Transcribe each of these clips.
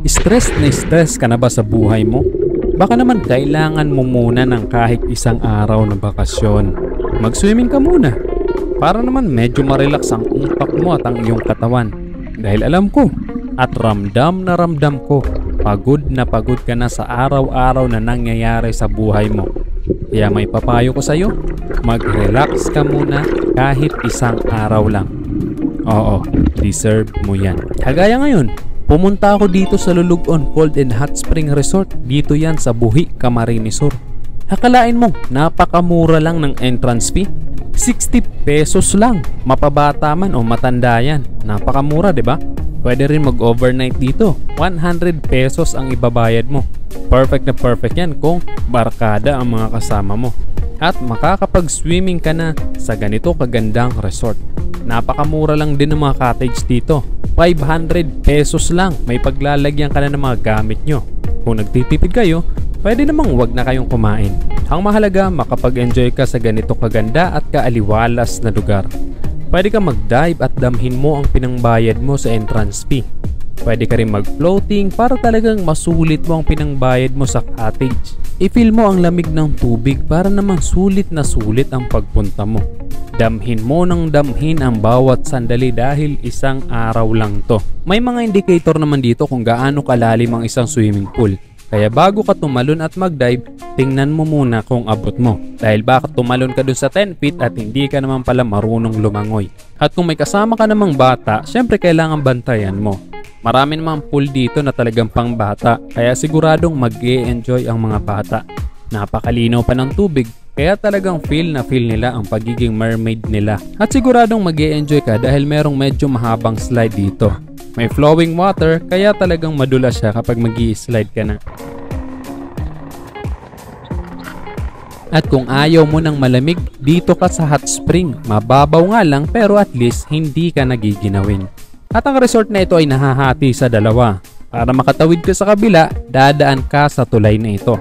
Stress ka na ba sa buhay mo? Baka naman kailangan mo muna ng kahit isang araw na bakasyon. Mag-swimming ka muna para naman medyo ma-relax ang utak mo at ang iyong katawan. Dahil alam ko at ramdam na ramdam ko, pagod ka na sa araw-araw na nangyayari sa buhay mo. Kaya may papayo ko sa iyo, mag-relax ka muna kahit isang araw lang. Oo, deserve mo yan. Kagaya ngayon, pumunta ako dito sa Lulugon Cold and Hot Spring Resort. Dito yan sa Buhi, Camarines Sur. Akalain mo, napakamura lang ng entrance fee. 60 pesos lang. Mapabata man o matanda yan. Napakamura, di ba? Pwede rin mag-overnight dito. 100 pesos ang ibabayad mo. Perfect na perfect yan kung barkada ang mga kasama mo. At makakapag-swimming ka na sa ganito kagandang resort. Napakamura lang din ng mga cottage dito. 500 pesos lang. May paglalagyan ka na ng mga gamit nyo. Kung nagtitipid kayo, pwede namang wag na kayong kumain. Ang mahalaga, makapag-enjoy ka sa ganito kaganda at kaaliwalas na lugar. Pwede ka mag-dive at damhin mo ang pinangbayad mo sa entrance fee. Pwede ka rin mag-floating para talagang masulit mo ang pinangbayad mo sa cottage. I-feel mo ang lamig ng tubig para naman sulit na sulit ang pagpunta mo. Damhin mo ng damhin ang bawat sandali dahil isang araw lang to. May mga indicator naman dito kung gaano kalalim ang isang swimming pool. Kaya bago ka tumalon at mag-dive, tingnan mo muna kung abot mo. Dahil baka tumalon ka dun sa 10 feet at hindi ka naman pala marunong lumangoy. At kung may kasama ka namang bata, syempre kailangan bantayan mo. Marami namang pool dito na talagang pang bata, kaya siguradong mag-e-enjoy ang mga bata. Napakalinaw pa ng tubig, kaya talagang feel na feel nila ang pagiging mermaid nila. At siguradong mag-e-enjoy ka dahil merong medyo mahabang slide dito. May flowing water, kaya talagang madulas siya kapag mag-i-slide ka na. At kung ayaw mo ng malamig, dito ka sa hot spring. Mababaw nga lang pero at least hindi ka nagiginawin. At ang resort na ito ay nahahati sa dalawa. Para makatawid ka sa kabila, dadaan ka sa tulay na ito.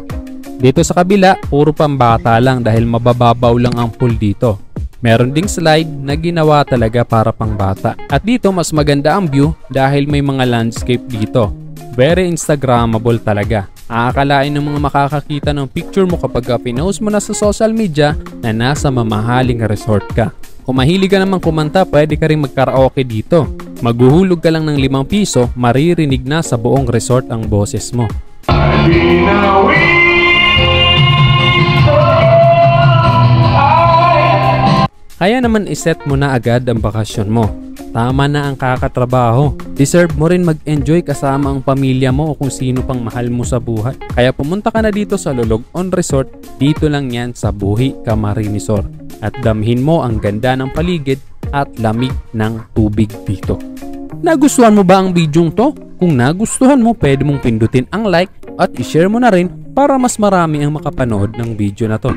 Dito sa kabila, puro pambata lang dahil mabababaw lang ang pool dito. Meron ding slide na ginawa talaga para pang bata. At dito mas maganda ang view dahil may mga landscape dito. Very Instagrammable talaga. Aakalain ng mga makakakita ng picture mo kapag pinost mo na sa social media na nasa mamahaling resort ka. Kung mahilig ka namang kumanta, pwede ka rin mag-karaoke dito. Maghuhulog ka lang ng 5 piso, maririnig na sa buong resort ang boses mo. Kaya naman iset mo na agad ang bakasyon mo. Tama na ang kakatrabaho. Deserve mo rin mag-enjoy kasama ang pamilya mo o kung sino pang mahal mo sa buhay. Kaya pumunta ka na dito sa Lulugon Resort. Dito lang yan sa Buhi, Camarines Sur. At damhin mo ang ganda ng paligid at lamig ng tubig dito. Nagustuhan mo ba ang video to? Kung nagustuhan mo, pwede mong pindutin ang like at i-share mo na rin para mas marami ang makapanood ng video na to.